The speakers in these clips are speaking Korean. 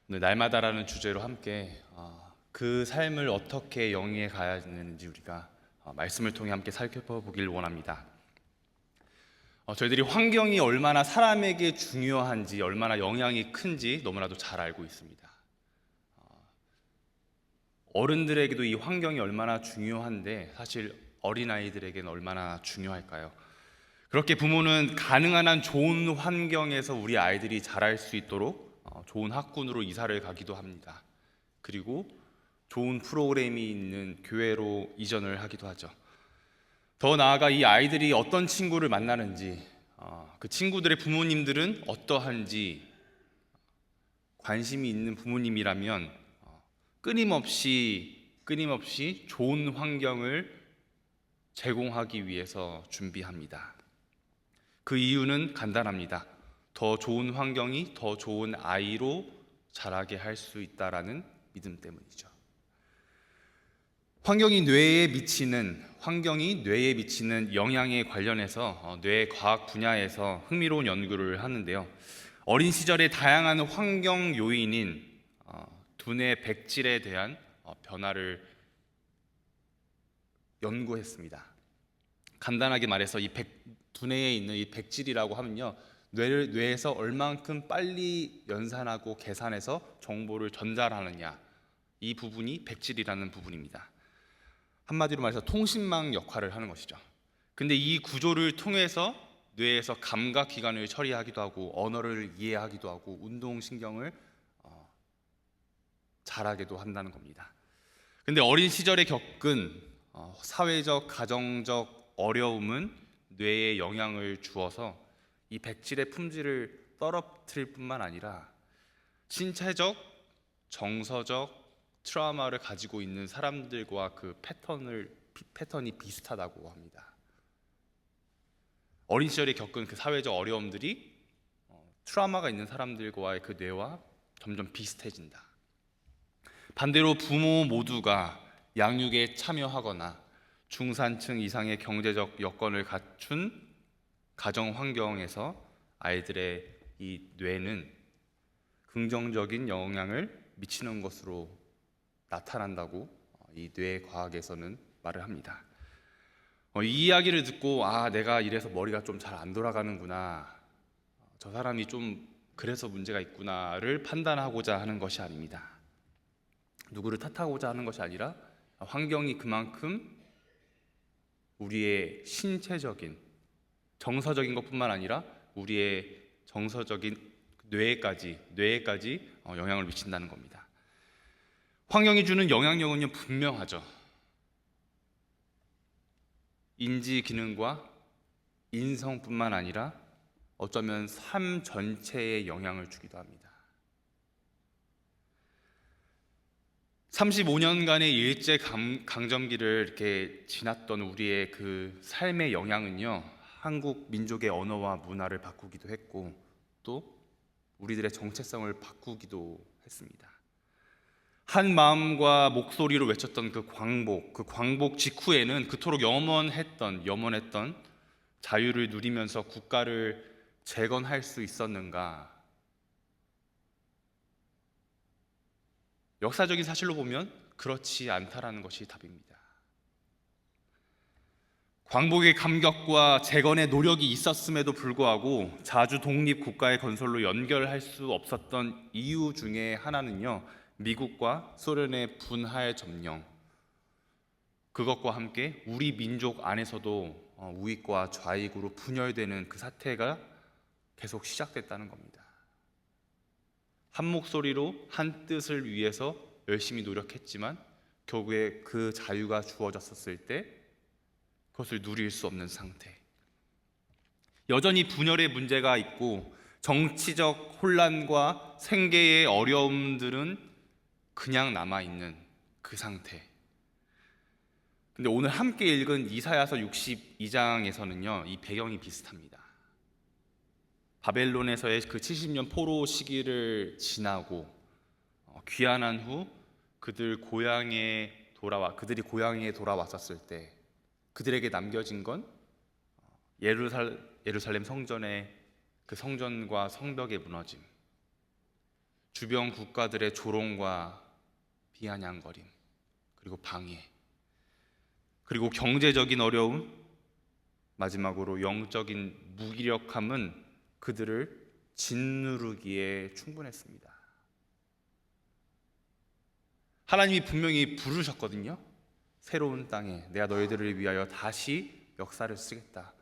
오늘 날마다라는 주제로 함께 그 삶을 어떻게 영위해 가야 하는지 우리가 말씀을 통해 함께 살펴보길 원합니다. 저희들이 환경이 얼마나 사람에게 중요한지, 얼마나 영향이 큰지 너무나도 잘 알고 있습니다. 어른들에게도 이 환경이 얼마나 중요한데 사실 어린아이들에게는 얼마나 중요할까요? 그렇게 부모는 가능한 한 좋은 환경에서 우리 아이들이 자랄 수 있도록 좋은 학군으로 이사를 가기도 합니다. 그리고 좋은 프로그램이 있는 교회로 이전을 하기도 하죠. 더 나아가 이 아이들이 어떤 친구를 만나는지, 그 친구들의 부모님들은 어떠한지 관심이 있는 부모님이라면 끊임없이 좋은 환경을 제공하기 위해서 준비합니다. 그 이유는 간단합니다. 더 좋은 환경이 더 좋은 아이로 자라게 할 수 있다라는 믿음 때문이죠. 환경이 뇌에 미치는 영향에 관련해서 뇌 과학 분야에서 흥미로운 연구를 하는데요. 어린 시절의 다양한 환경 요인인 두뇌 백질에 대한 변화를 연구했습니다. 간단하게 말해서 두뇌에 있는 이 백질이라고 하면요, 뇌에서 얼만큼 빨리 연산하고 계산해서 정보를 전달하느냐, 이 부분이 백질이라는 부분입니다. 한마디로 말해서 통신망 역할을 하는 것이죠. 근데 이 구조를 통해서 뇌에서 감각기관을 처리하기도 하고 언어를 이해하기도 하고 운동신경을 잘하게도 한다는 겁니다. 근데 어린 시절에 겪은 사회적, 가정적 어려움은 뇌에 영향을 주어서 이 백질의 품질을 떨어뜨릴 뿐만 아니라 신체적, 정서적 트라우마를 가지고 있는 사람들과 그 패턴이 비슷하다고 합니다. 어린 시절에 겪은 그 사회적 어려움들이 트라우마가 있는 사람들과의 그 뇌와 점점 비슷해진다. 반대로 부모 모두가 양육에 참여하거나 중산층 이상의 경제적 여건을 갖춘 가정 환경에서 아이들의 이 뇌는 긍정적인 영향을 미치는 것으로 나타난다고 이 뇌과학에서는 말을 합니다. 이 이야기를 듣고 내가 이래서 머리가 좀 잘 안 돌아가는구나, 저 사람이 좀 그래서 문제가 있구나를 판단하고자 하는 것이 아닙니다. 누구를 탓하고자 하는 것이 아니라 환경이 그만큼 우리의 신체적인, 정서적인 것뿐만 아니라 우리의 정서적인 뇌에까지 영향을 미친다는 겁니다. 환경이 주는 영향력은요 분명하죠. 인지 기능과 인성뿐만 아니라 어쩌면 삶 전체에 영향을 주기도 합니다. 35년간의 일제 강점기를 이렇게 지났던 우리의 그 삶의 영향은요, 한국 민족의 언어와 문화를 바꾸기도 했고 또 우리들의 정체성을 바꾸기도 했습니다. 한 마음과 목소리로 외쳤던 그 광복 직후에는 그토록 염원했던 자유를 누리면서 국가를 재건할 수 있었는가? 역사적인 사실로 보면 그렇지 않다라는 것이 답입니다. 광복의 감격과 재건의 노력이 있었음에도 불구하고 자주 독립 국가의 건설로 연결할 수 없었던 이유 중에 하나는요, 미국과 소련의 분할 점령, 그것과 함께 우리 민족 안에서도 우익과 좌익으로 분열되는 그 사태가 계속 시작됐다는 겁니다. 한 목소리로 한 뜻을 위해서 열심히 노력했지만 결국에 그 자유가 주어졌었을 때 그것을 누릴 수 없는 상태, 여전히 분열의 문제가 있고 정치적 혼란과 생계의 어려움들은 그냥 남아있는 그 상태. 근데 오늘 함께 읽은 이사야서 62장에서는요 이 배경이 비슷합니다. 바벨론에서의 그 70년 포로 시기를 지나고 귀환한 후 그들이 고향에 돌아왔었을 때 그들에게 남겨진 건 예루살렘 성전의 그 성전과 성벽의 무너짐, 주변 국가들의 조롱과 비아냥거림, 그리고 방해, 그리고 경제적인 어려움, 마지막으로 영적인 무기력함은 그들을 짓누르기에 충분했습니다. 하나님이 분명히 부르셨거든요. 새로운 땅에 내가 너희들을 위하여 다시 역사를 쓰겠다.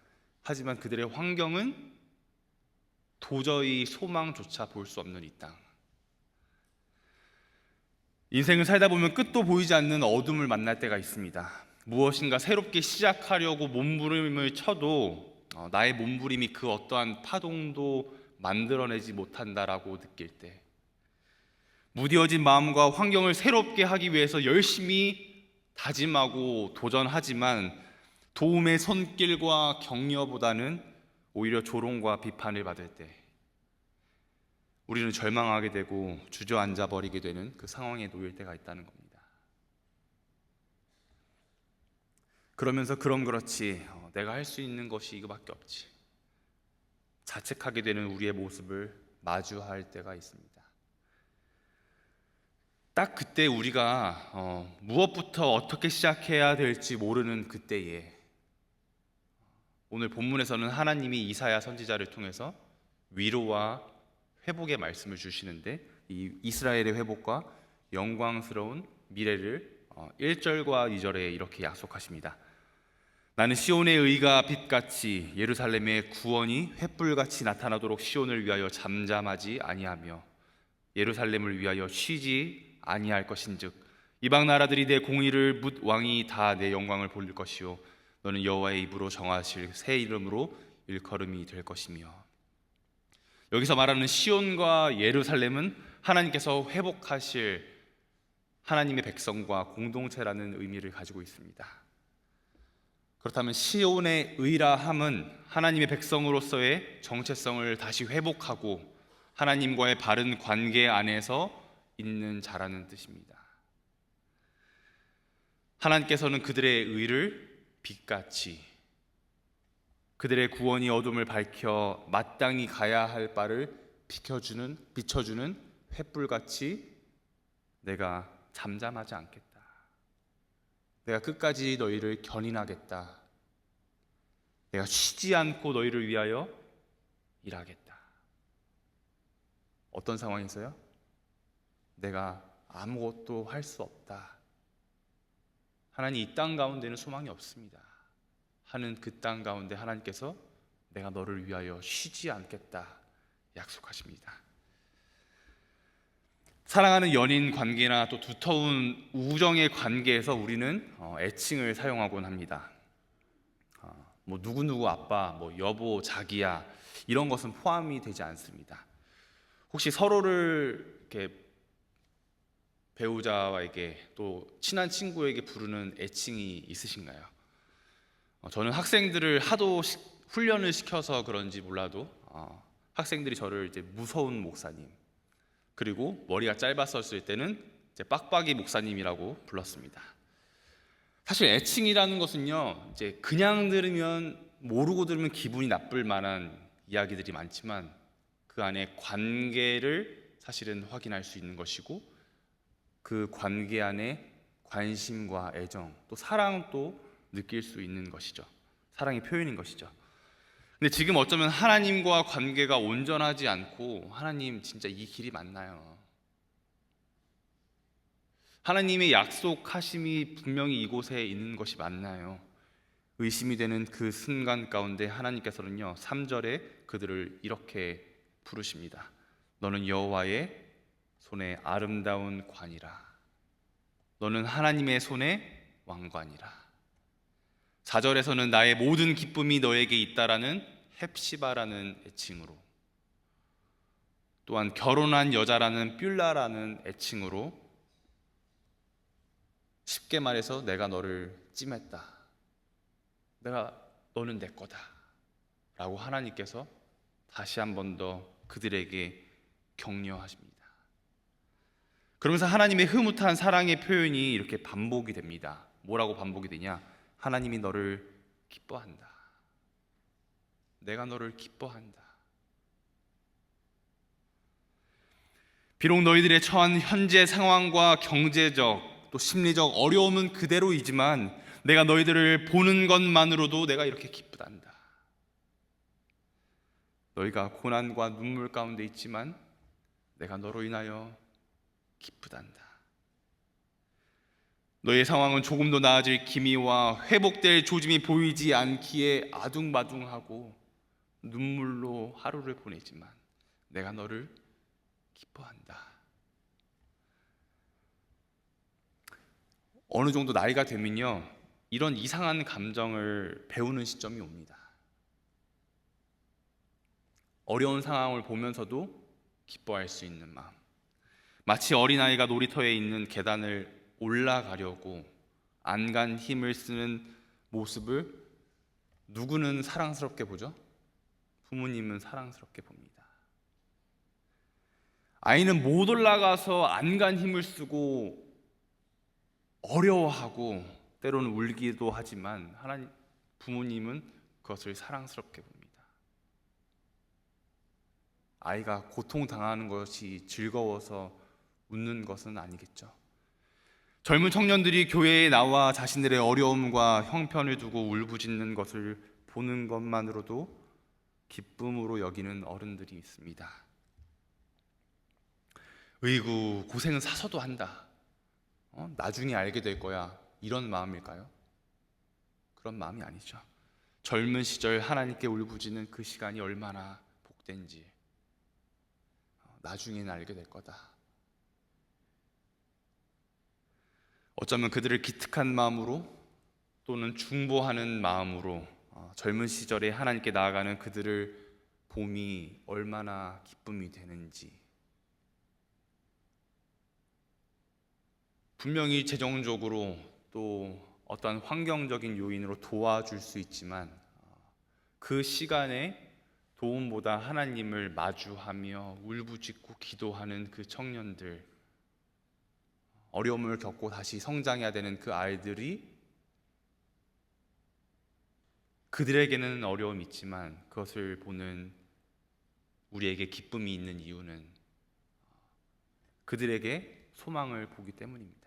하지만 그들의 환경은 도저히 소망조차 볼 수 없는 이 땅. 인생을 살다 보면 끝도 보이지 않는 어둠을 만날 때가 있습니다. 무엇인가 새롭게 시작하려고 몸부림을 쳐도 나의 몸부림이 그 어떠한 파동도 만들어내지 못한다라고 느낄 때, 무뎌진 마음과 환경을 새롭게 하기 위해서 열심히 다짐하고 도전하지만 도움의 손길과 격려보다는 오히려 조롱과 비판을 받을 때 우리는 절망하게 되고 주저앉아 버리게 되는 그 상황에 놓일 때가 있다는 겁니다. 그러면서 그럼 그렇지, 내가 할 수 있는 것이 이거밖에 없지, 자책하게 되는 우리의 모습을 마주할 때가 있습니다. 딱 그때 우리가 무엇부터 어떻게 시작해야 될지 모르는 그때에 오늘 본문에서는 하나님이 이사야 선지자를 통해서 위로와 회복의 말씀을 주시는데, 이 이스라엘의 회복과 영광스러운 미래를 1절과 2절에 이렇게 약속하십니다. 나는 시온의 의가 빛같이 예루살렘의 구원이 횃불같이 나타나도록 시온을 위하여 잠잠하지 아니하며 예루살렘을 위하여 쉬지 아니할 것인즉 이방 나라들이 내 공의를 묻 왕이 다 내 영광을 볼 것이요 너는 여호와의 입으로 정하실 새 이름으로 일컬음이 될 것이며. 여기서 말하는 시온과 예루살렘은 하나님께서 회복하실 하나님의 백성과 공동체라는 의미를 가지고 있습니다. 그렇다면 시온의 의라 함은 하나님의 백성으로서의 정체성을 다시 회복하고 하나님과의 바른 관계 안에서 있는 자라는 뜻입니다. 하나님께서는 그들의 의를 빛같이, 그들의 구원이 어둠을 밝혀 마땅히 가야 할 바를 비춰주는 횃불같이 내가 잠잠하지 않겠다. 내가 끝까지 너희를 견인하겠다. 내가 쉬지 않고 너희를 위하여 일하겠다. 어떤 상황에서요? 내가 아무것도 할 수 없다. 하나님, 이 땅 가운데는 소망이 없습니다 하는 그 땅 가운데 하나님께서 내가 너를 위하여 쉬지 않겠다 약속하십니다. 사랑하는 연인 관계나 또 두터운 우정의 관계에서 우리는 애칭을 사용하곤 합니다. 뭐 누구누구 아빠, 뭐 여보, 자기야, 이런 것은 포함이 되지 않습니다. 혹시 서로를 이렇게 배우자에게 또 친한 친구에게 부르는 애칭이 있으신가요? 저는 학생들을 하도 훈련을 시켜서 그런지 몰라도 학생들이 저를 이제 무서운 목사님, 그리고 머리가 짧았었을 때는 이제 빡빡이 목사님이라고 불렀습니다. 사실 애칭이라는 것은요, 이제 그냥 들으면, 모르고 들으면 기분이 나쁠 만한 이야기들이 많지만 그 안에 관계를 사실은 확인할 수 있는 것이고, 그 관계 안에 관심과 애정, 또 사랑도 느낄 수 있는 것이죠. 사랑의 표현인 것이죠. 근데 지금 어쩌면 하나님과 관계가 온전하지 않고, 하나님 진짜 이 길이 맞나요? 하나님의 약속하심이 분명히 이곳에 있는 것이 맞나요? 의심이 되는 그 순간 가운데 하나님께서는요, 3절에 그들을 이렇게 부르십니다. 너는 여호와의 손에 아름다운 관이라. 너는 하나님의 손에 왕관이라. 4절에서는 나의 모든 기쁨이 너에게 있다라는 헵시바라는 애칭으로, 또한 결혼한 여자라는 뷸라라는 애칭으로, 쉽게 말해서 내가 너를 찜했다, 너는 내 거다 라고 하나님께서 다시 한 번 더 그들에게 격려하십니다. 그러면서 하나님의 흐뭇한 사랑의 표현이 이렇게 반복이 됩니다. 뭐라고 반복이 되냐? 하나님이 너를 기뻐한다. 내가 너를 기뻐한다. 비록 너희들의 처한 현재 상황과 경제적 또 심리적 어려움은 그대로이지만 내가 너희들을 보는 것만으로도 내가 이렇게 기쁘단다. 너희가 고난과 눈물 가운데 있지만 내가 너로 인하여 기쁘단다. 너의 상황은 조금도 나아질 기미와 회복될 조짐이 보이지 않기에 아둥바둥하고 눈물로 하루를 보내지만 내가 너를 기뻐한다. 어느 정도 나이가 되면요, 이런 이상한 감정을 배우는 시점이 옵니다. 어려운 상황을 보면서도 기뻐할 수 있는 마음. 마치 어린아이가 놀이터에 있는 계단을 올라가려고 안간 힘을 쓰는 모습을 누구는 사랑스럽게 보죠? 부모님은 사랑스럽게 봅니다. 아이는 못 올라가서 안간 힘을 쓰고 어려워하고 때로는 울기도 하지만 부모님은 그것을 사랑스럽게 봅니다. 아이가 고통당하는 것이 즐거워서 웃는 것은 아니겠죠. 젊은 청년들이 교회에 나와 자신들의 어려움과 형편을 두고 울부짖는 것을 보는 것만으로도 기쁨으로 여기는 어른들이 있습니다. 으이구, 고생은 사서도 한다. 나중에 알게 될 거야. 이런 마음일까요? 그런 마음이 아니죠. 젊은 시절 하나님께 울부짖는 그 시간이 얼마나 복된지 나중에는 알게 될 거다. 어쩌면 그들을 기특한 마음으로 또는 중보하는 마음으로 젊은 시절에 하나님께 나아가는 그들을 봄이 얼마나 기쁨이 되는지. 분명히 재정적으로 또 어떤 환경적인 요인으로 도와줄 수 있지만 그 시간에 도움보다 하나님을 마주하며 울부짖고 기도하는 그 청년들, 어려움을 겪고 다시 성장해야 되는 그 아이들이 그들에게는 어려움이 있지만 그것을 보는 우리에게 기쁨이 있는 이유는 그들에게 소망을 보기 때문입니다.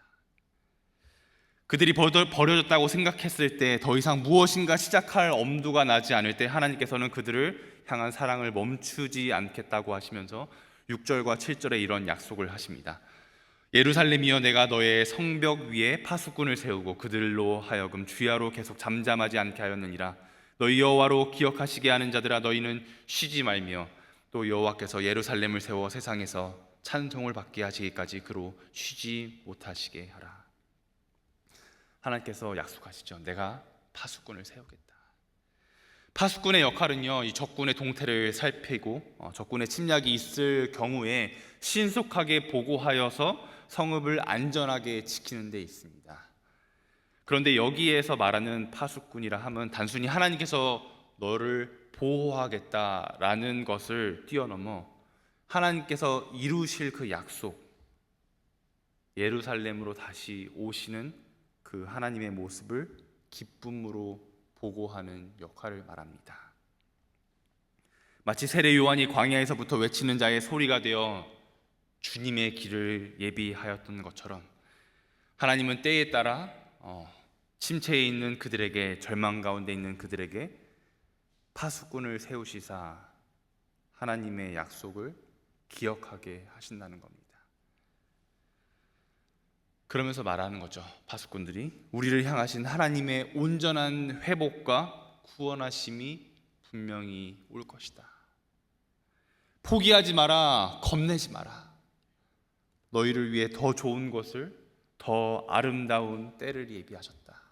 그들이 버려졌다고 생각했을 때 더 이상 무엇인가 시작할 엄두가 나지 않을 때 하나님께서는 그들을 향한 사랑을 멈추지 않겠다고 하시면서 6절과 7절에 이런 약속을 하십니다. 예루살렘이여, 내가 너의 성벽 위에 파수꾼을 세우고 그들로 하여금 주야로 계속 잠잠하지 않게 하였느니라. 너희 여호와로 기억하시게 하는 자들아, 너희는 쉬지 말며 또 여호와께서 예루살렘을 세워 세상에서 찬송을 받게 하시기까지 그로 쉬지 못하시게 하라. 하나님께서 약속하시죠. 내가 파수꾼을 세우겠다. 파수꾼의 역할은요, 이 적군의 동태를 살피고 적군의 침략이 있을 경우에 신속하게 보고하여서 성읍을 안전하게 지키는 데 있습니다. 그런데 여기에서 말하는 파수꾼이라 함은 단순히 하나님께서 너를 보호하겠다라는 것을 뛰어넘어 하나님께서 이루실 그 약속, 예루살렘으로 다시 오시는 그 하나님의 모습을 기쁨으로 보고하는 역할을 말합니다. 마치 세례 요한이 광야에서부터 외치는 자의 소리가 되어 주님의 길을 예비하였던 것처럼 하나님은 때에 따라 침체에 있는 그들에게, 절망 가운데 있는 그들에게 파수꾼을 세우시사 하나님의 약속을 기억하게 하신다는 겁니다. 그러면서 말하는 거죠. 파수꾼들이 우리를 향하신 하나님의 온전한 회복과 구원하심이 분명히 올 것이다. 포기하지 마라, 겁내지 마라. 너희를 위해 더 좋은 것을, 더 아름다운 때를 예비하셨다.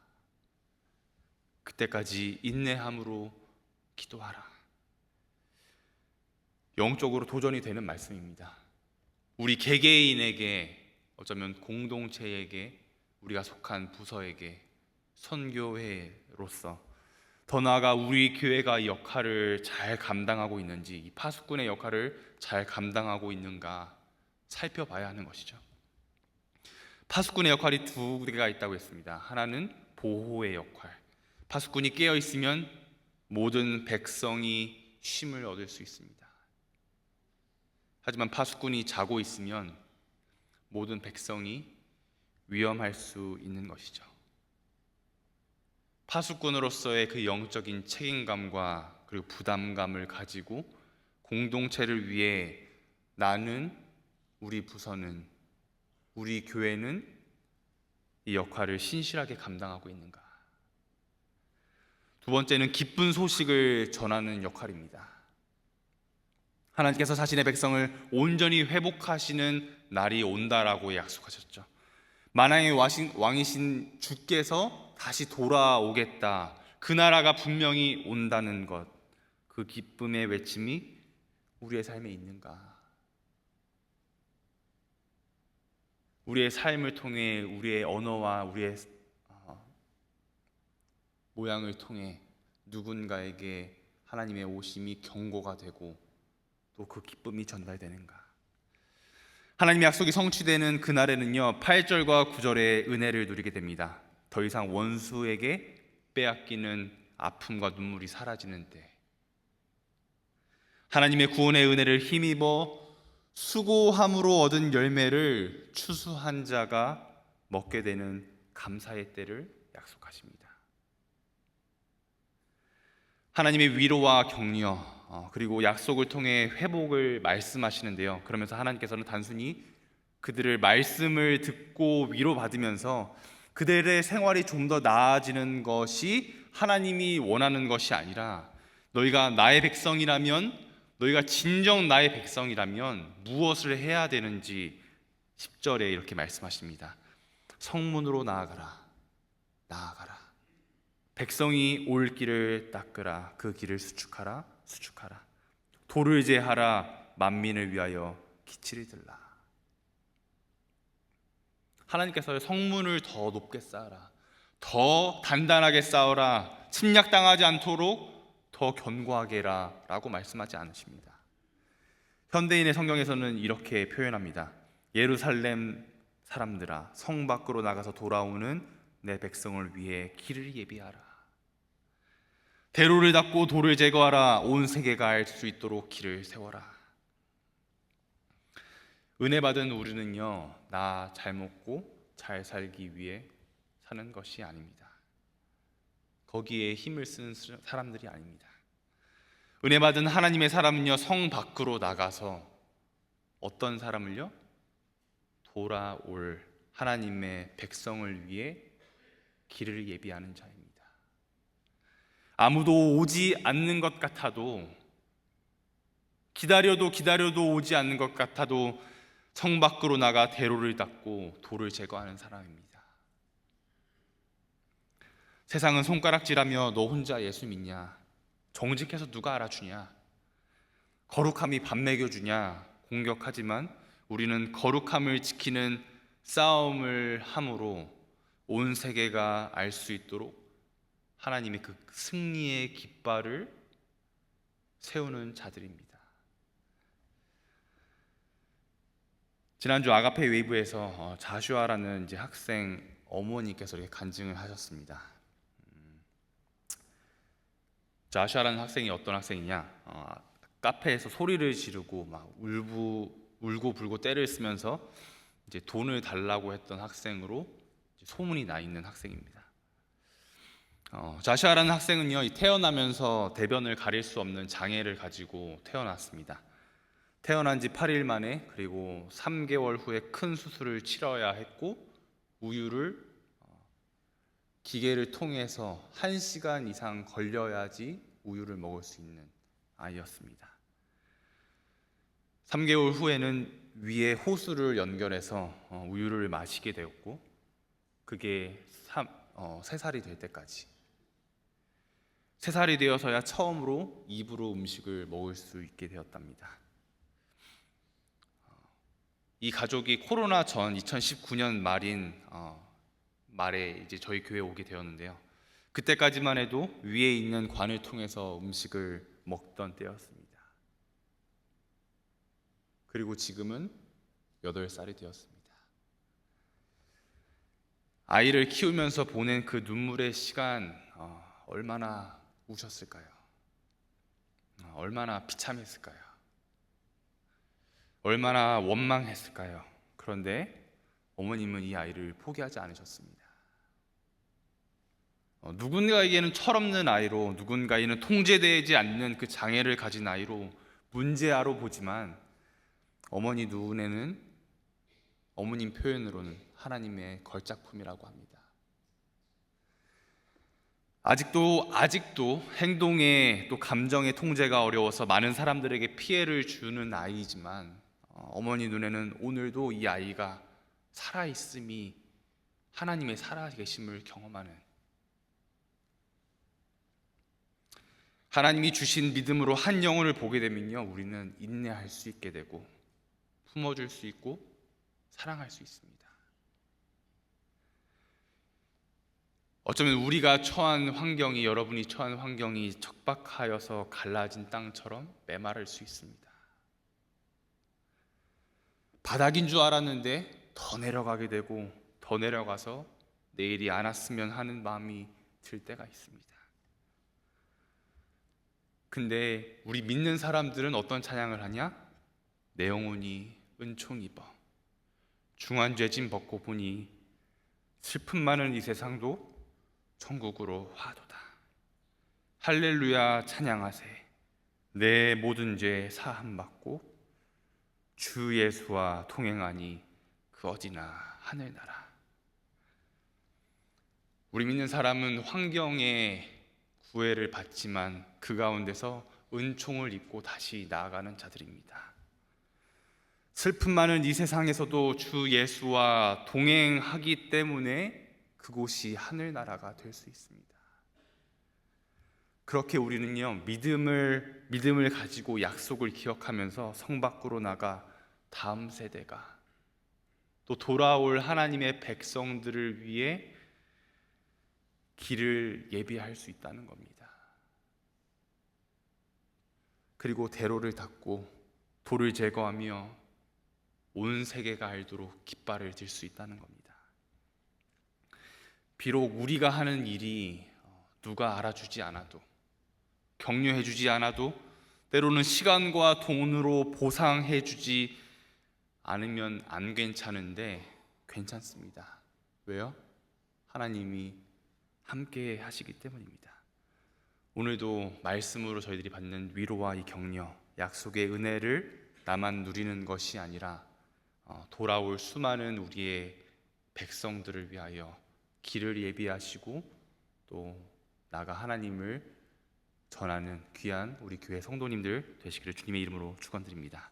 그때까지 인내함으로 기도하라. 영적으로 도전이 되는 말씀입니다. 우리 개개인에게, 어쩌면 공동체에게, 우리가 속한 부서에게, 선교회로서 더 나아가 우리 교회가 이 역할을 잘 감당하고 있는지, 이 파수꾼의 역할을 잘 감당하고 있는가 살펴봐야 하는 것이죠. 파수꾼의 역할이 두 개가 있다고 했습니다. 하나는 보호의 역할. 파수꾼이 깨어 있으면 모든 백성이 쉼을 얻을 수 있습니다. 하지만 파수꾼이 자고 있으면 모든 백성이 위험할 수 있는 것이죠. 파수꾼으로서의 그 영적인 책임감과 그리고 부담감을 가지고 공동체를 위해 나는, 우리 부서는, 우리 교회는 이 역할을 신실하게 감당하고 있는가? 두 번째는 기쁜 소식을 전하는 역할입니다. 하나님께서 자신의 백성을 온전히 회복하시는 날이 온다라고 약속하셨죠. 만왕의 왕이신 주께서 다시 돌아오겠다, 그 나라가 분명히 온다는 것, 그 기쁨의 외침이 우리의 삶에 있는가? 우리의 삶을 통해, 우리의 언어와 우리의 모양을 통해 누군가에게 하나님의 오심이 경고가 되고 또 그 기쁨이 전달되는가? 하나님의 약속이 성취되는 그날에는요, 8절과 9절의 은혜를 누리게 됩니다. 더 이상 원수에게 빼앗기는 아픔과 눈물이 사라지는 때, 하나님의 구원의 은혜를 힘입어 수고함으로 얻은 열매를 추수한 자가 먹게 되는 감사의 때를 약속하십니다. 하나님의 위로와 격려, 그리고 약속을 통해 회복을 말씀하시는데요. 그러면서 하나님께서는 단순히 그들을 말씀을 듣고 위로받으면서 그들의 생활이 좀 더 나아지는 것이 하나님이 원하는 것이 아니라, 너희가 나의 백성이라면, 너희가 진정 나의 백성이라면 무엇을 해야 되는지 10절에 이렇게 말씀하십니다. 성문으로 나아가라, 나아가라. 백성이 올 길을 닦으라, 그 길을 수축하라, 수축하라. 돌을 제하라, 만민을 위하여 기치를 들라. 하나님께서 성문을 더 높게 쌓아라, 더 단단하게 쌓아라, 침략당하지 않도록 더 견고하게 해라 라고 말씀하지 않으십니다. 현대인의 성경에서는 이렇게 표현합니다. 예루살렘 사람들아, 성 밖으로 나가서 돌아오는 내 백성을 위해 길을 예비하라. 대로를 닦고 돌을 제거하라. 온 세계가 알 수 있도록 길을 세워라. 은혜 받은 우리는요, 나 잘 먹고 잘 살기 위해 사는 것이 아닙니다. 거기에 힘을 쓰는 사람들이 아닙니다. 은혜 받은 하나님의 사람은요, 성 밖으로 나가서 어떤 사람을요? 돌아올 하나님의 백성을 위해 길을 예비하는 자입니다. 아무도 오지 않는 것 같아도, 기다려도 오지 않는 것 같아도 성 밖으로 나가 대로를 닦고 돌을 제거하는 사람입니다. 세상은 손가락질하며 너 혼자 예수 믿냐? 정직해서 누가 알아주냐? 거룩함이 밥 먹여주냐? 공격하지만 우리는 거룩함을 지키는 싸움을 함으로 온 세계가 알 수 있도록 하나님의 그 승리의 깃발을 세우는 자들입니다. 지난주 아가페 웨이브에서 자슈아라는 이제 학생 어머니께서 이렇게 간증을 하셨습니다. 자슈아라는 학생이 어떤 학생이냐? 카페에서 소리를 지르고 막 울고 불고 때를 쓰면서 이제 돈을 달라고 했던 학생으로 소문이 나 있는 학생입니다. 자슈아라는 학생은요, 태어나면서 대변을 가릴 수 없는 장애를 가지고 태어났습니다. 태어난 지 8일 만에, 그리고 3개월 후에 큰 수술을 치러야 했고, 우유를 기계를 통해서 1시간 이상 걸려야지 우유를 먹을 수 있는 아이였습니다. 3개월 후에는 위에 호수를 연결해서 우유를 마시게 되었고, 그게 3살이 될 때까지, 3살이 되어서야 처음으로 입으로 음식을 먹을 수 있게 되었답니다. 이 가족이 코로나 전 2019년 말에 이제 저희 교회에 오게 되었는데요. 그때까지만 해도 위에 있는 관을 통해서 음식을 먹던 때였습니다. 그리고 지금은 8살이 되었습니다. 아이를 키우면서 보낸 그 눈물의 시간, 얼마나 우셨을까요? 얼마나 비참했을까요? 얼마나 원망했을까요? 그런데 어머님은 이 아이를 포기하지 않으셨습니다. 누군가에게는 철없는 아이로, 누군가에게는 통제되지 않는 그 장애를 가진 아이로, 문제아로 보지만 어머니 눈에는, 어머님 표현으로는 하나님의 걸작품이라고 합니다. 아직도 행동에 또 감정의 통제가 어려워서 많은 사람들에게 피해를 주는 아이이지만 어머니 눈에는 오늘도 이 아이가 살아있음이, 하나님의 살아계심을 경험하는, 하나님이 주신 믿음으로 한 영혼을 보게 되면요, 우리는 인내할 수 있게 되고 품어줄 수 있고 사랑할 수 있습니다. 어쩌면 우리가 처한 환경이, 여러분이 처한 환경이 척박하여서 갈라진 땅처럼 메마를 수 있습니다. 바닥인 줄 알았는데 더 내려가게 되고 더 내려가서 내일이 안 왔으면 하는 마음이 들 때가 있습니다. 근데 우리 믿는 사람들은 어떤 찬양을 하냐? 내 영혼이 은총 입어 중한 죄짐 벗고 보니 슬픔 많은 이 세상도 천국으로 화도다. 할렐루야 찬양하세. 내 모든 죄 사함 받고 주 예수와 동행하니 그 어디나 하늘나라. 우리 믿는 사람은 환경에 구애를 받지만 그 가운데서 은총을 입고 다시 나아가는 자들입니다. 슬픔 많은 이 세상에서도 주 예수와 동행하기 때문에 그곳이 하늘나라가 될 수 있습니다. 그렇게 우리는요, 믿음을 가지고 약속을 기억하면서 성 밖으로 나가 다음 세대가 또 돌아올 하나님의 백성들을 위해 길을 예비할 수 있다는 겁니다. 그리고 대로를 닦고 돌을 제거하며 온 세계가 알도록 깃발을 들 수 있다는 겁니다. 비록 우리가 하는 일이 누가 알아주지 않아도, 격려해주지 않아도, 때로는 시간과 돈으로 보상해주지 않으면 안 괜찮은데 괜찮습니다. 왜요? 하나님이 함께 하시기 때문입니다. 오늘도 말씀으로 저희들이 받는 위로와 이 격려, 약속의 은혜를 나만 누리는 것이 아니라 돌아올 수많은 우리의 백성들을 위하여 길을 예비하시고 또 나가 하나님을 전하는 귀한 우리 교회 성도님들 되시기를 주님의 이름으로 축원드립니다.